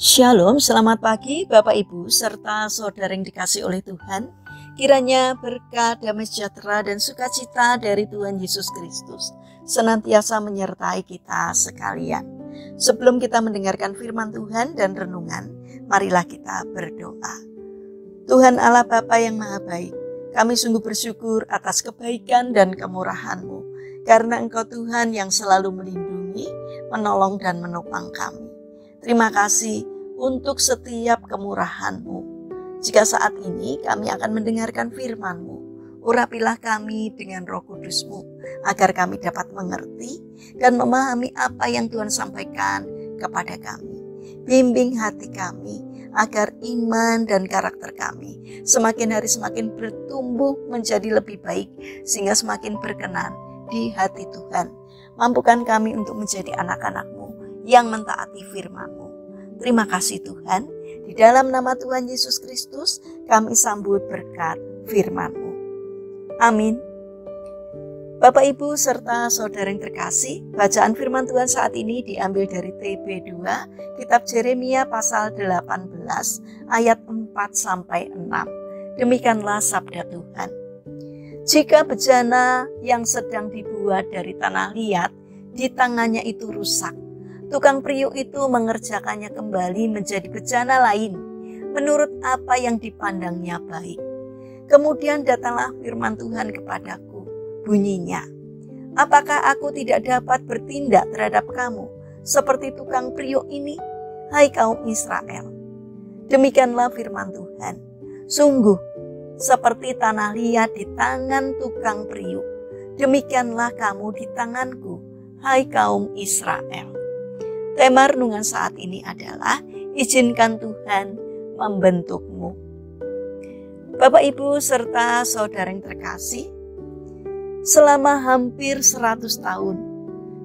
Shalom, selamat pagi Bapak Ibu serta saudara yang dikasih oleh Tuhan. Kiranya berkat, damai sejahtera dan sukacita dari Tuhan Yesus Kristus senantiasa menyertai kita sekalian. Sebelum kita mendengarkan firman Tuhan dan renungan, marilah kita berdoa. Tuhan Allah Bapa yang Maha Baik, kami sungguh bersyukur atas kebaikan dan kemurahan-Mu, karena Engkau Tuhan yang selalu melindungi, menolong dan menopang kami. Terima kasih untuk setiap kemurahan-Mu. Jika saat ini kami akan mendengarkan firman-Mu, urapilah kami dengan Roh Kudus-Mu, agar kami dapat mengerti dan memahami apa yang Tuhan sampaikan kepada kami. Bimbing hati kami, agar iman dan karakter kami semakin hari semakin bertumbuh menjadi lebih baik, sehingga semakin berkenan di hati Tuhan. Mampukan kami untuk menjadi anak-anak-Mu yang mentaati firman-Mu. Terima kasih Tuhan, di dalam nama Tuhan Yesus Kristus kami sambut berkat firman-Mu. Amin. Bapak Ibu serta saudara yang terkasih, bacaan firman Tuhan saat ini diambil dari TB2, kitab Yeremia pasal 18 ayat 4-6. Demikianlah sabda Tuhan. Jika bejana yang sedang dibuat dari tanah liat di tangannya itu rusak, tukang periuk itu mengerjakannya kembali menjadi bejana lain, menurut apa yang dipandangnya baik. Kemudian datanglah firman Tuhan kepadaku, bunyinya, apakah aku tidak dapat bertindak terhadap kamu seperti tukang periuk ini, hai kaum Israel? Demikianlah firman Tuhan, sungguh seperti tanah liat di tangan tukang periuk, demikianlah kamu di tanganku, hai kaum Israel. Tema renungan saat ini adalah izinkan Tuhan membentukmu. Bapak Ibu serta saudara yang terkasih, selama hampir 100 tahun,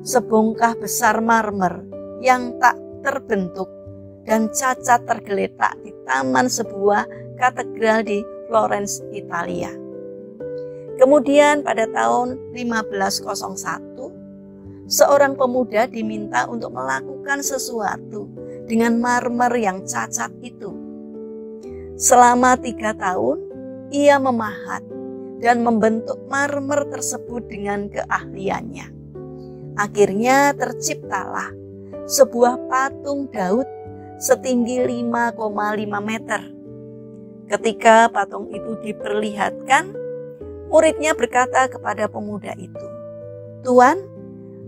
sebongkah besar marmer yang tak terbentuk dan cacat tergeletak di taman sebuah katedral di Florence, Italia. Kemudian pada tahun 1501, seorang pemuda diminta untuk melakukan sesuatu dengan marmer yang cacat itu. Selama 3 tahun, ia memahat dan membentuk marmer tersebut dengan keahliannya. Akhirnya terciptalah sebuah patung Daud setinggi 5,5 meter. Ketika patung itu diperlihatkan, muridnya berkata kepada pemuda itu, "Tuan,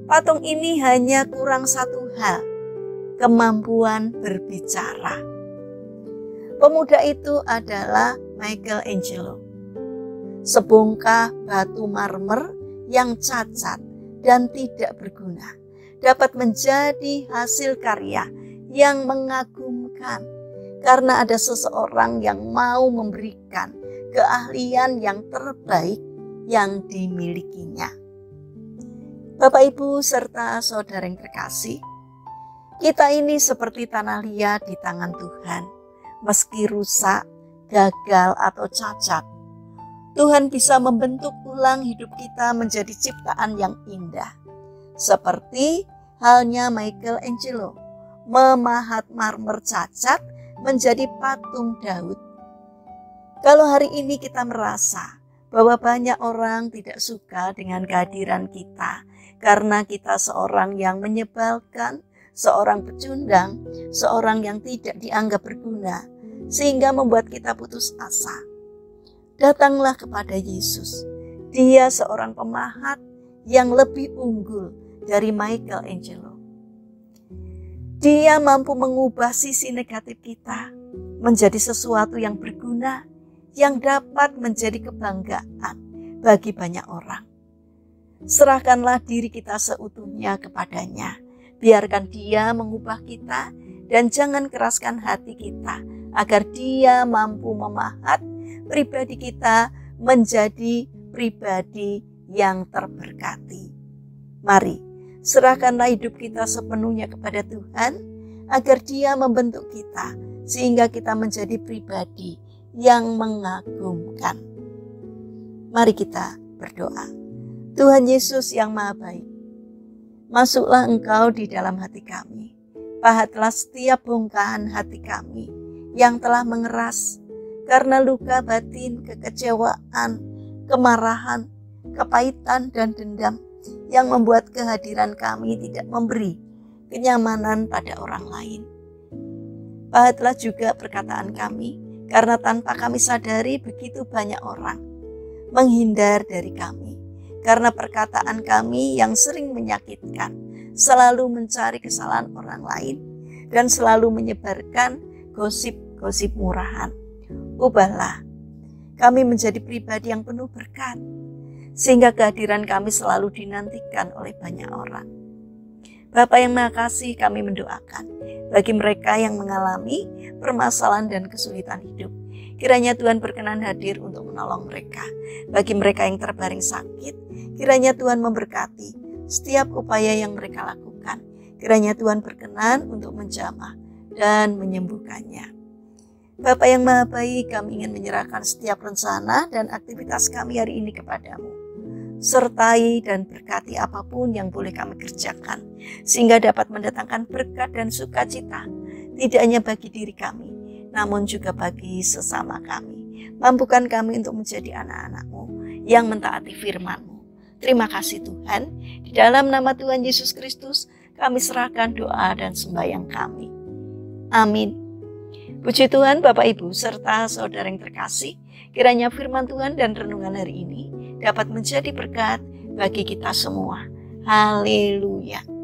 patung ini hanya kurang satu hal, kemampuan berbicara." Pemuda itu adalah Michelangelo. Sebongkah batu marmer yang cacat dan tidak berguna dapat menjadi hasil karya yang mengagumkan, karena ada seseorang yang mau memberikan keahlian yang terbaik yang dimilikinya. Bapak Ibu serta saudara yang terkasih, kita ini seperti tanah liat di tangan Tuhan. Meski rusak, gagal atau cacat, Tuhan bisa membentuk ulang hidup kita menjadi ciptaan yang indah. Seperti halnya Michelangelo memahat marmer cacat menjadi patung Daud. Kalau hari ini kita merasa bahwa banyak orang tidak suka dengan kehadiran kita, karena kita seorang yang menyebalkan, seorang pecundang, seorang yang tidak dianggap berguna, sehingga membuat kita putus asa. Datanglah kepada Yesus. Dia seorang pemahat yang lebih unggul dari Michelangelo. Dia mampu mengubah sisi negatif kita menjadi sesuatu yang berguna, yang dapat menjadi kebanggaan bagi banyak orang. Serahkanlah diri kita seutuhnya kepadanya. Biarkan Dia mengubah kita dan jangan keraskan hati kita, agar Dia mampu memahat pribadi kita menjadi pribadi yang terberkati. Mari, serahkanlah hidup kita sepenuhnya kepada Tuhan, agar Dia membentuk kita, sehingga kita menjadi pribadi yang mengagumkan. Mari kita berdoa. Tuhan Yesus yang Maha Baik, masuklah Engkau di dalam hati kami. Pahatlah setiap bongkahan hati kami yang telah mengeras karena luka batin, kekecewaan, kemarahan, kepahitan, dan dendam yang membuat kehadiran kami tidak memberi kenyamanan pada orang lain. Pahatlah juga perkataan kami, karena tanpa kami sadari begitu banyak orang menghindar dari kami, karena perkataan kami yang sering menyakitkan, selalu mencari kesalahan orang lain, dan selalu menyebarkan gosip-gosip murahan. Ubahlah kami menjadi pribadi yang penuh berkat, sehingga kehadiran kami selalu dinantikan oleh banyak orang. Bapa yang Maha Kasih, kami mendoakan bagi mereka yang mengalami permasalahan dan kesulitan hidup. Kiranya Tuhan berkenan hadir untuk menolong mereka. Bagi mereka yang terbaring sakit, kiranya Tuhan memberkati setiap upaya yang mereka lakukan. Kiranya Tuhan berkenan untuk menjamah dan menyembuhkannya. Bapa yang Maha Baik, kami ingin menyerahkan setiap rencana dan aktivitas kami hari ini kepadamu. Sertai dan berkati apapun yang boleh kami kerjakan, sehingga dapat mendatangkan berkat dan sukacita, tidak hanya bagi diri kami, namun juga bagi sesama kami. Mampukan kami untuk menjadi anak-anak-Mu yang mentaati firman-Mu. Terima kasih Tuhan, di dalam nama Tuhan Yesus Kristus, kami serahkan doa dan sembahyang kami. Amin. Puji Tuhan, Bapak Ibu serta saudara yang terkasih, kiranya firman Tuhan dan renungan hari ini dapat menjadi berkat bagi kita semua. Haleluya.